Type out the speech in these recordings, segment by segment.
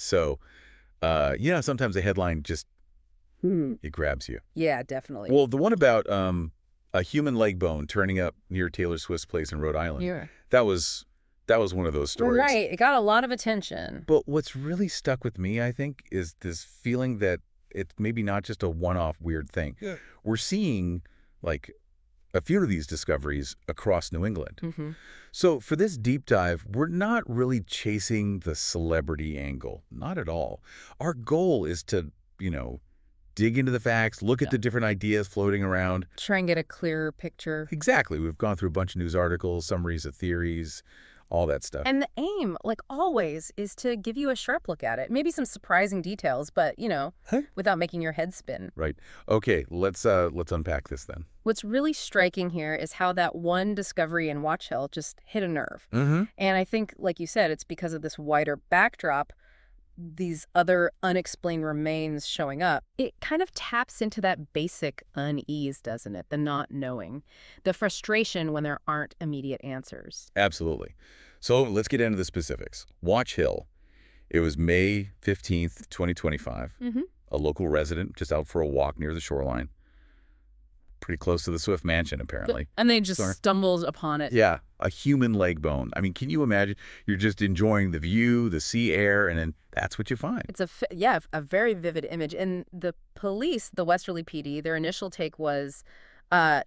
So, sometimes a headline just, it grabs you. Yeah, definitely. Well, the one about a human leg bone turning up near Taylor Swift's place in Rhode Island, Yeah. that was one of those stories. Right. It got a lot of attention. But what's really stuck with me, I think, is this feeling that it's maybe not just a one-off weird thing. Yeah. We're seeing, like, a few of these discoveries across New England. So for this deep dive, we're not really chasing the celebrity angle. Not at all. Our goal is to, dig into the facts, look at the different ideas floating around. Try and get a clearer picture. Exactly. We've gone through a bunch of news articles, summaries of theories, all that stuff. And the aim, like always, is to give you a sharp look at it. Maybe some surprising details, but, without making your head spin. Right. Okay, let's unpack this then. What's really striking here is how that one discovery in Watch Hill just hit a nerve. And I think, like you said, it's because of this wider backdrop, these other unexplained remains showing up. It kind of taps into that basic unease, doesn't it? The not knowing, the frustration when there aren't immediate answers. Absolutely. So let's get into the specifics. Watch Hill. It was May 15th, 2025. A local resident just out for a walk near the shoreline. Pretty close to the Swift mansion, apparently. And they just stumbled upon it. Yeah, a human leg bone. I mean, can you imagine? You're just enjoying the view, the sea air, and then that's what you find. It's a very vivid image. And the police, the Westerly PD, their initial take was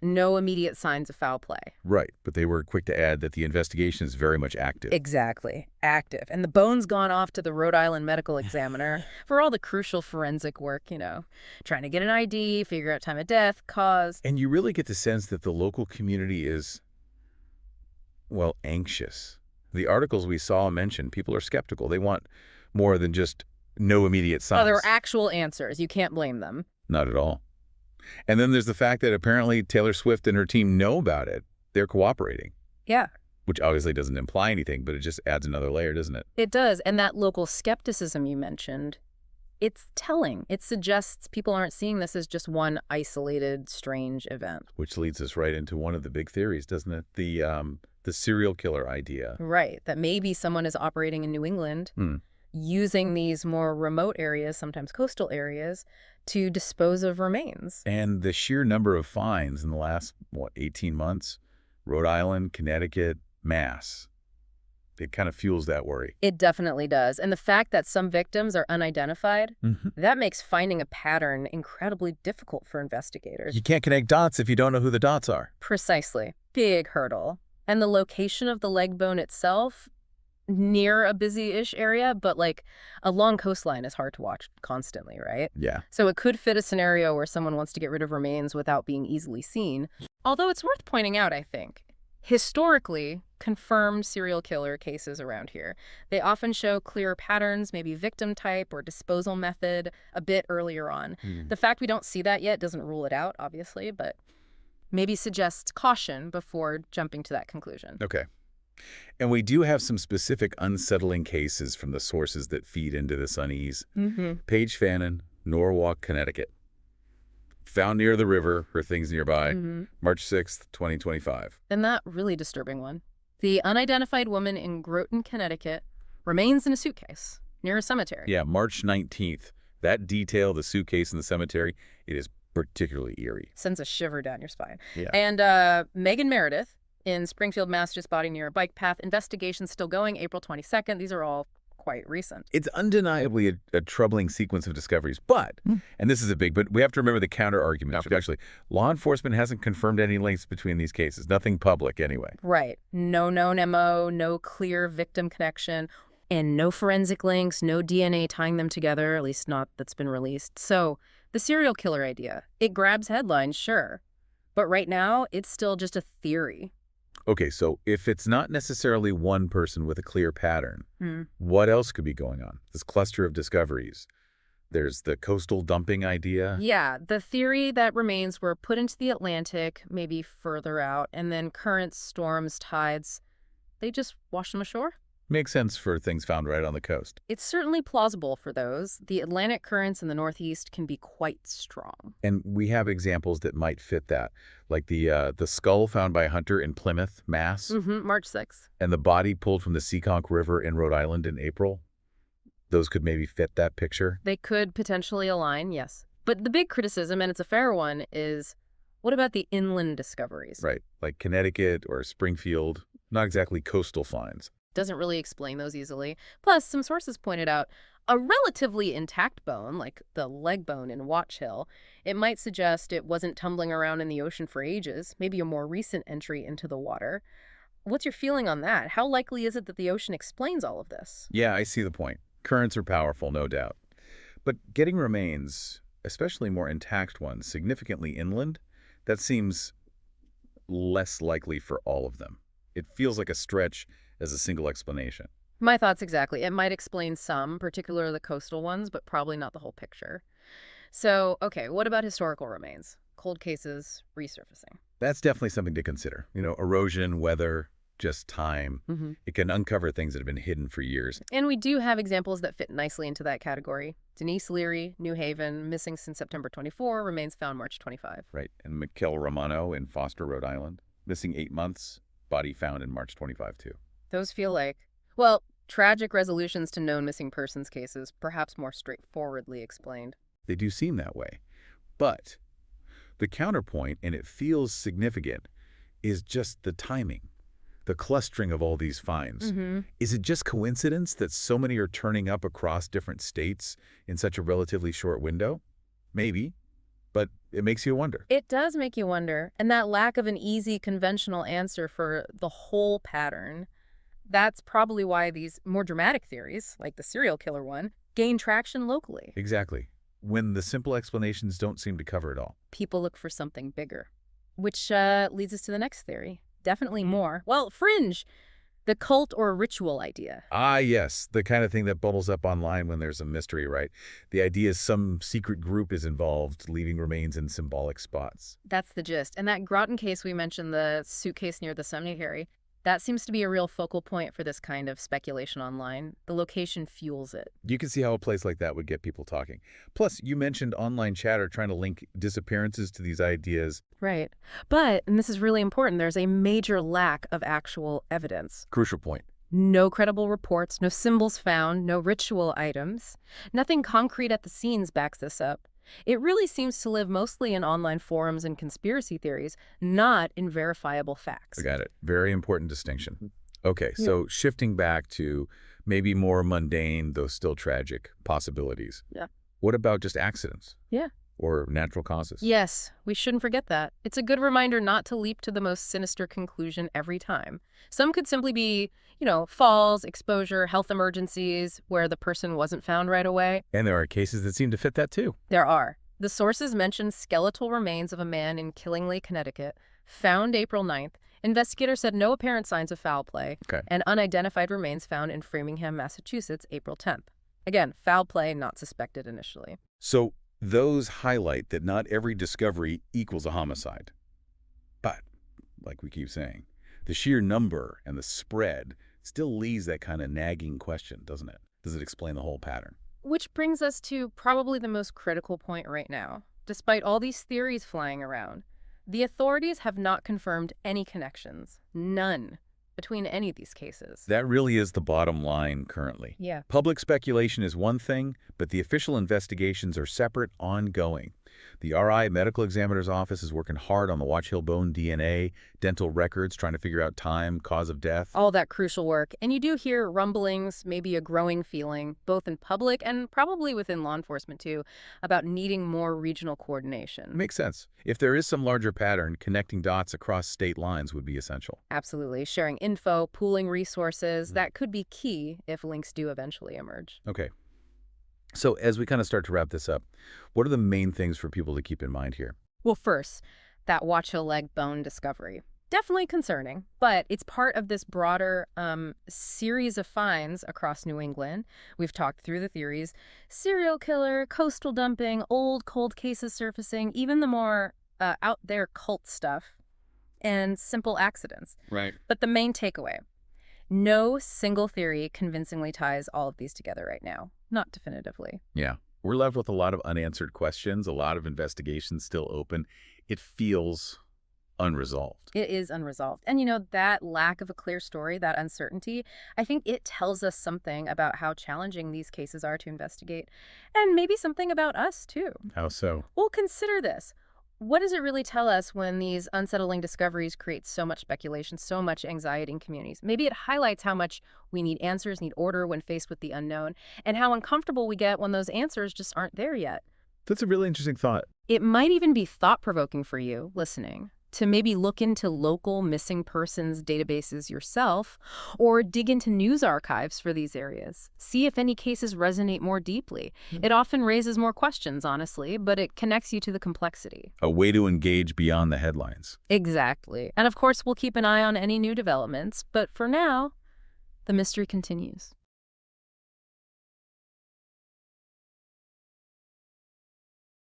no immediate signs of foul play. Right, but they were quick to add that the investigation is very much active. Exactly, active. And the bone's gone off to the Rhode Island medical examiner for all the crucial forensic work, trying to get an ID, figure out time of death, cause. And you really get the sense that the local community is, well, anxious. The articles we saw mentioned, people are skeptical. They want more than just no immediate signs. Oh, there are actual answers. You can't blame them. Not at all. And then there's the fact that apparently Taylor Swift and her team know about it. They're cooperating. Yeah. Which obviously doesn't imply anything, but it just adds another layer, doesn't it? It does. And that local skepticism you mentioned, it's telling. It suggests people aren't seeing this as just one isolated, strange event. Which leads us right into one of the big theories, doesn't it? The serial killer idea. Right. That maybe someone is operating in New England, using these more remote areas, sometimes coastal areas, to dispose of remains. And the sheer number of finds in the last, 18 months? Rhode Island, Connecticut, Mass. It kind of fuels that worry. It definitely does. And the fact that some victims are unidentified, that makes finding a pattern incredibly difficult for investigators. You can't connect dots if you don't know who the dots are. Precisely. Big hurdle. And the location of the leg bone itself, near a busy-ish area, but a long coastline is hard to watch constantly, right? Yeah. So it could fit a scenario where someone wants to get rid of remains without being easily seen. Although it's worth pointing out, I think, historically, confirmed serial killer cases around here, they often show clearer patterns, maybe victim type or disposal method a bit earlier on. The fact we don't see that yet doesn't rule it out, obviously, but maybe suggests caution before jumping to that conclusion. Okay. And we do have some specific unsettling cases from the sources that feed into this unease. Paige Fannin, Norwalk, Connecticut. Found near the river, her things nearby, March 6th, 2025. And that really disturbing one. The unidentified woman in Groton, Connecticut, remains in a suitcase near a cemetery. Yeah, March 19th. That detail, the suitcase in the cemetery, it is particularly eerie. Sends a shiver down your spine. Yeah. And Megan Meredith in Springfield, Mass, just body near a bike path. Investigation's still going, April 22nd. These are all quite recent. It's undeniably a troubling sequence of discoveries, but, and this is but we have to remember the counter-argument. Actually, law enforcement hasn't confirmed any links between these cases. Nothing public, anyway. Right. No known MO, no clear victim connection, and no forensic links, no DNA tying them together, at least not that's been released. So the serial killer idea, it grabs headlines, sure. But right now, it's still just a theory. Okay, so if it's not necessarily one person with a clear pattern, what else could be going on? This cluster of discoveries. There's the coastal dumping idea. Yeah, the theory that remains were put into the Atlantic, maybe further out, and then currents, storms, tides, they just wash them ashore? Makes sense for things found right on the coast. It's certainly plausible for those. The Atlantic currents in the Northeast can be quite strong. And we have examples that might fit that, like the skull found by a hunter in Plymouth, Mass. March 6th. And the body pulled from the Seekonk River in Rhode Island in April. Those could maybe fit that picture. They could potentially align, yes. But the big criticism, and it's a fair one, is what about the inland discoveries? Right, like Connecticut or Springfield, not exactly coastal finds. Doesn't really explain those easily. Plus, some sources pointed out a relatively intact bone, like the leg bone in Watch Hill. It might suggest it wasn't tumbling around in the ocean for ages, maybe a more recent entry into the water. What's your feeling on that? How likely is it that the ocean explains all of this? Yeah, I see the point. Currents are powerful, no doubt. But getting remains, especially more intact ones, significantly inland, that seems less likely for all of them. It feels like a stretch as a single explanation. My thoughts exactly. It might explain some, particularly the coastal ones, but probably not the whole picture. So, okay, what about historical remains? Cold cases resurfacing. That's definitely something to consider. Erosion, weather, just time. It can uncover things that have been hidden for years. And we do have examples that fit nicely into that category. Denise Leary, New Haven, missing since September 24, remains found March 25. Right. And Mikkel Romano in Foster, Rhode Island, missing 8 months, body found in March 25, too. Those feel like, well, tragic resolutions to known missing persons cases, perhaps more straightforwardly explained. They do seem that way. But the counterpoint, and it feels significant, is just the timing, the clustering of all these finds. Is it just coincidence that so many are turning up across different states in such a relatively short window? Maybe, but it makes you wonder. It does make you wonder, and that lack of an easy, conventional answer for the whole pattern, that's probably why these more dramatic theories, like the serial killer one, gain traction locally. Exactly. When the simple explanations don't seem to cover it all. People look for something bigger, which leads us to the next theory. Definitely more. Well, fringe. The cult or ritual idea. Ah, yes. The kind of thing that bubbles up online when there's a mystery, right? The idea is some secret group is involved, leaving remains in symbolic spots. That's the gist. And that Groton case we mentioned, the suitcase near the cemetery, that seems to be a real focal point for this kind of speculation online. The location fuels it. You can see how a place like that would get people talking. Plus, you mentioned online chatter trying to link disappearances to these ideas. Right. But, and this is really important, there's a major lack of actual evidence. Crucial point. No credible reports, no symbols found, no ritual items. Nothing concrete at the scenes backs this up. It really seems to live mostly in online forums and conspiracy theories, not in verifiable facts. I got it. Very important distinction. Okay, so shifting back to maybe more mundane, though still tragic, possibilities. Yeah. What about just accidents? Yeah. Or natural causes? Yes, we shouldn't forget that. It's a good reminder not to leap to the most sinister conclusion every time. Some could simply be, falls, exposure, health emergencies where the person wasn't found right away. And there are cases that seem to fit that too. There are. The sources mention skeletal remains of a man in Killingly, Connecticut, found April 9th. Investigators said no apparent signs of foul play. Okay. And unidentified remains found in Framingham, Massachusetts, April 10th. Again, foul play not suspected initially. So those highlight that not every discovery equals a homicide. But, like we keep saying, the sheer number and the spread still leaves that kind of nagging question, doesn't it? Does it explain the whole pattern? Which brings us to probably the most critical point right now. Despite all these theories flying around, the authorities have not confirmed any connections, none, between any of these cases. That really is the bottom line currently. Yeah. Public speculation is one thing, but the official investigations are separate, ongoing. The RI Medical Examiner's Office is working hard on the Watch Hill bone DNA, dental records, trying to figure out time, cause of death. All that crucial work. And you do hear rumblings, maybe a growing feeling, both in public and probably within law enforcement too, about needing more regional coordination. Makes sense. If there is some larger pattern, connecting dots across state lines would be essential. Absolutely. Sharing info, pooling resources, that could be key if links do eventually emerge. Okay. So as we kind of start to wrap this up, what are the main things for people to keep in mind here? Well, first, that Watch Hill leg bone discovery. Definitely concerning, but it's part of this broader series of finds across New England. We've talked through the theories. Serial killer, coastal dumping, old cold cases surfacing, even the more out there cult stuff, and simple accidents. Right. But the main takeaway, no single theory convincingly ties all of these together right now. Not definitively. Yeah. We're left with a lot of unanswered questions, a lot of investigations still open. It feels unresolved. It is unresolved. And that lack of a clear story, that uncertainty, I think it tells us something about how challenging these cases are to investigate, and maybe something about us, too. How so? Well, consider this. What does it really tell us when these unsettling discoveries create so much speculation, so much anxiety in communities? Maybe it highlights how much we need answers, need order when faced with the unknown, and how uncomfortable we get when those answers just aren't there yet. That's a really interesting thought. It might even be thought-provoking for you, listening, to maybe look into local missing persons databases yourself, or dig into news archives for these areas. See if any cases resonate more deeply. It often raises more questions, honestly, but it connects you to the complexity. A way to engage beyond the headlines. Exactly. And of course, we'll keep an eye on any new developments, but for now, the mystery continues.